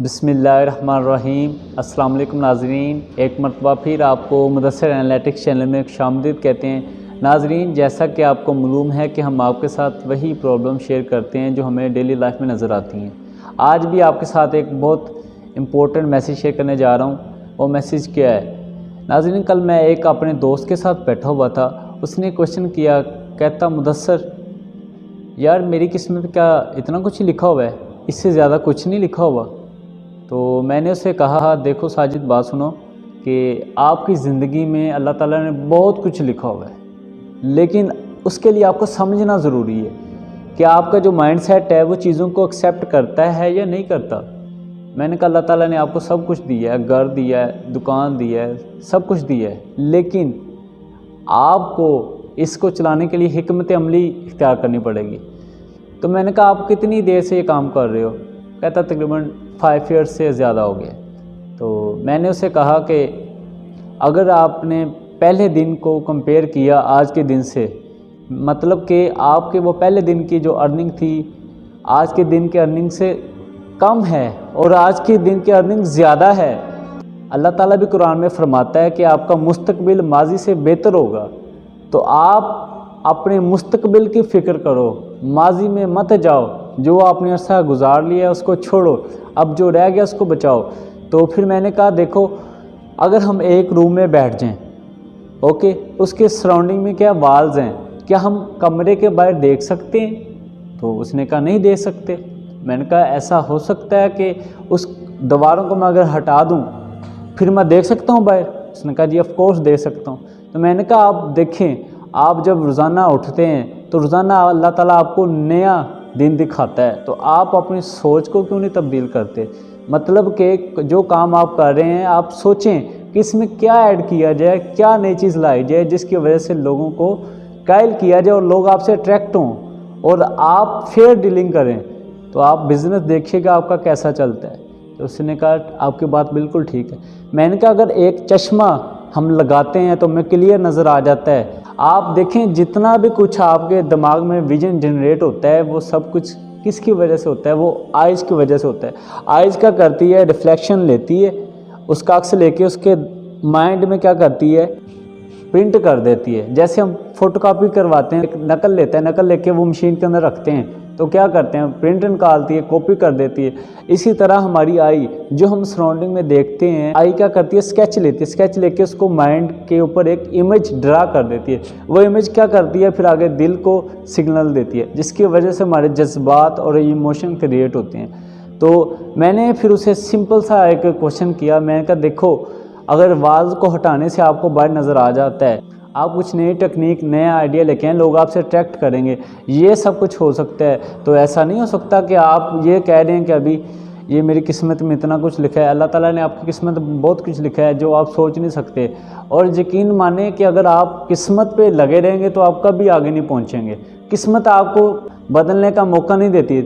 بسم اللہ الرحمن الرحیم۔ السلام علیکم ناظرین، ایک مرتبہ پھر آپ کو مدثر انالیٹکس چینل میں خوش آمدید کہتے ہیں۔ ناظرین، جیسا کہ آپ کو معلوم ہے کہ ہم آپ کے ساتھ وہی پرابلم شیئر کرتے ہیں جو ہمیں ڈیلی لائف میں نظر آتی ہیں۔ آج بھی آپ کے ساتھ ایک بہت امپورٹنٹ میسیج شیئر کرنے جا رہا ہوں۔ وہ میسیج کیا ہے؟ ناظرین، کل میں ایک اپنے دوست کے ساتھ بیٹھا ہوا تھا، اس نے کویشچن کیا، کہتا مدثر یار میری قسمت کیا اتنا کچھ لکھا ہوا ہے، اس سے زیادہ کچھ نہیں لکھا ہوا؟ تو میں نے اسے کہا دیکھو ساجد بات سنو کہ آپ کی زندگی میں اللہ تعالیٰ نے بہت کچھ لکھا ہوا ہے، لیکن اس کے لیے آپ کو سمجھنا ضروری ہے کہ آپ کا جو مائنڈ سیٹ ہے وہ چیزوں کو ایکسیپٹ کرتا ہے یا نہیں کرتا۔ میں نے کہا اللہ تعالیٰ نے آپ کو سب کچھ دیا ہے، گھر دیا ہے، دکان دیا ہے، سب کچھ دیا ہے، لیکن آپ کو اس کو چلانے کے لیے حکمت عملی اختیار کرنی پڑے گی۔ تو میں نے کہا آپ کتنی دیر سے یہ کام کر رہے ہو؟ کہتا تقریباً 5 ایئرس سے زیادہ ہو گئے۔ تو میں نے اسے کہا کہ اگر آپ نے پہلے دن کو کمپیئر کیا آج کے دن سے، مطلب کہ آپ کے وہ پہلے دن کی جو ارننگ تھی آج کے دن کے ارننگ سے کم ہے اور آج کے دن کی ارننگ زیادہ ہے۔ اللہ تعالیٰ بھی قرآن میں فرماتا ہے کہ آپ کا مستقبل ماضی سے بہتر ہوگا، تو آپ اپنے مستقبل کی فکر کرو، ماضی میں مت جاؤ، جو آپ نے عرصہ گزار لیا ہے اس کو چھوڑو، اب جو رہ گیا اس کو بچاؤ۔ تو پھر میں نے کہا دیکھو اگر ہم ایک روم میں بیٹھ جائیں، اوکے، اس کے سراؤنڈنگ میں کیا والز ہیں، کیا ہم کمرے کے باہر دیکھ سکتے ہیں؟ تو اس نے کہا نہیں دیکھ سکتے۔ میں نے کہا ایسا ہو سکتا ہے کہ اس دیواروں کو میں اگر ہٹا دوں پھر میں دیکھ سکتا ہوں باہر؟ اس نے کہا جی آف کورس دیکھ سکتا ہوں۔ تو میں نے کہا آپ دیکھیں، آپ جب روزانہ اٹھتے ہیں تو روزانہ اللہ تعالیٰ آپ کو نیا دن دکھاتا ہے، تو آپ اپنی سوچ کو کیوں نہیں تبدیل کرتے؟ مطلب کہ جو کام آپ کر رہے ہیں آپ سوچیں کہ اس میں کیا ایڈ کیا جائے، کیا نئی چیز لائی جائے جس کی وجہ سے لوگوں کو قائل کیا جائے اور لوگ آپ سے اٹریکٹ ہوں اور آپ فیئر ڈیلنگ کریں۔ تو آپ بزنس دیکھیے گا آپ کا کیسا چلتا ہے۔ تو اس نے کہا آپ کی بات بالکل ٹھیک ہے۔ میں نے کہا اگر ایک چشمہ ہم لگاتے ہیں تو ہمیں کلیئر نظر آ جاتا ہے۔ آپ دیکھیں جتنا بھی کچھ آپ کے دماغ میں ویژن جنریٹ ہوتا ہے وہ سب کچھ کس کی وجہ سے ہوتا ہے؟ وہ آئز کی وجہ سے ہوتا ہے۔ آئز کیا کرتی ہے؟ ریفلیکشن لیتی ہے، اس کا عکس لے کے اس کے مائنڈ میں کیا کرتی ہے؟ پرنٹ کر دیتی ہے۔ جیسے ہم فوٹو کاپی کرواتے ہیں، ایک نقل لیتا ہے، نقل لے کے وہ مشین کے اندر رکھتے ہیں تو کیا کرتے ہیں؟ پرنٹ نکالتی ہے، کاپی کر دیتی ہے۔ اسی طرح ہماری آئی جو ہم سراؤنڈنگ میں دیکھتے ہیں، آئی کیا کرتی ہے؟ اسکیچ لیتی ہے، اسکیچ لے کے اس کو مائنڈ کے اوپر ایک امیج ڈرا کر دیتی ہے۔ وہ امیج کیا کرتی ہے؟ پھر آگے دل کو سگنل دیتی ہے، جس کی وجہ سے ہمارے جذبات اور ایموشن کریٹ ہوتے ہیں۔ تو میں نے پھر اسے سمپل سا ایک کویشچن کیا، میں نے کہا دیکھو اگر والز کو ہٹانے سے آپ کو باہر نظر آ جاتا ہے، آپ کچھ نئی ٹیکنیک نیا آئیڈیا لے کے آئیں، لوگ آپ سے اٹریکٹ کریں گے، یہ سب کچھ ہو سکتا ہے، تو ایسا نہیں ہو سکتا کہ آپ یہ کہہ رہے ہیں کہ ابھی یہ میری قسمت میں اتنا کچھ لکھا ہے۔ اللہ تعالیٰ نے آپ کی قسمت میں بہت کچھ لکھا ہے جو آپ سوچ نہیں سکتے، اور یقین مانیں کہ اگر آپ قسمت پہ لگے رہیں گے تو آپ کبھی آگے نہیں پہنچیں گے۔ قسمت آپ کو بدلنے کا موقع نہیں دیتی،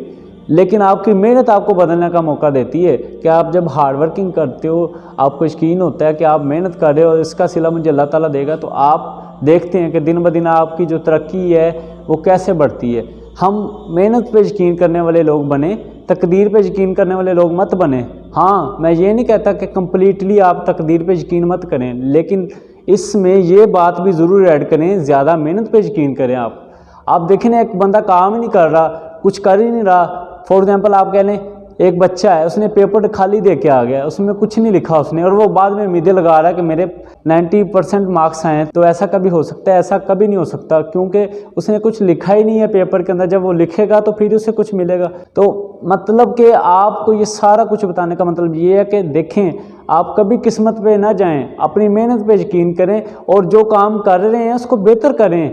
لیکن آپ کی محنت آپ کو بدلنے کا موقع دیتی ہے کہ آپ جب ہارڈ ورکنگ کرتے ہو، آپ کو یقین ہوتا ہے کہ آپ محنت کر رہے ہو اور اس کا صلہ مجھے اللہ تعالیٰ دے گا، تو آپ دیکھتے ہیں کہ دن بدن آپ کی جو ترقی ہے وہ کیسے بڑھتی ہے۔ ہم محنت پہ یقین کرنے والے لوگ بنیں، تقدیر پہ یقین کرنے والے لوگ مت بنیں۔ ہاں میں یہ نہیں کہتا کہ کمپلیٹلی آپ تقدیر پہ یقین مت کریں، لیکن اس میں یہ بات بھی ضرور ایڈ کریں، زیادہ محنت پہ یقین کریں۔ آپ دیکھیں نا، ایک بندہ کام ہی نہیں کر رہا، کچھ کر ہی نہیں رہا، فار ایگزامپل آپ کہہ لیں ایک بچہ ہے، اس نے پیپر خالی دے کے آ گیا، اس میں کچھ نہیں لکھا اس نے، اور وہ بعد میں امیدیں لگا رہا ہے کہ میرے 90% مارکس آئے ہیں۔ تو ایسا کبھی ہو سکتا ہے؟ ایسا کبھی نہیں ہو سکتا، کیونکہ اس نے کچھ لکھا ہی نہیں ہے پیپر کے اندر۔ جب وہ لکھے گا تو پھر اسے کچھ ملے گا۔ تو مطلب کہ آپ کو یہ سارا کچھ بتانے کا مطلب یہ ہے کہ دیکھیں آپ کبھی قسمت پہ نہ جائیں، اپنی محنت پہ یقین کریں اور جو کام کر رہے ہیں اس کو بہتر کریں۔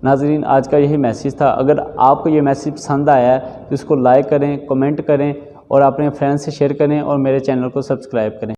ناظرین، آج کا یہی میسیج تھا۔ اگر آپ کو یہ میسیج پسند آیا ہے تو اس کو لائک کریں، کمنٹ کریں اور اپنے فرینڈ سے شیئر کریں اور میرے چینل کو سبسکرائب کریں۔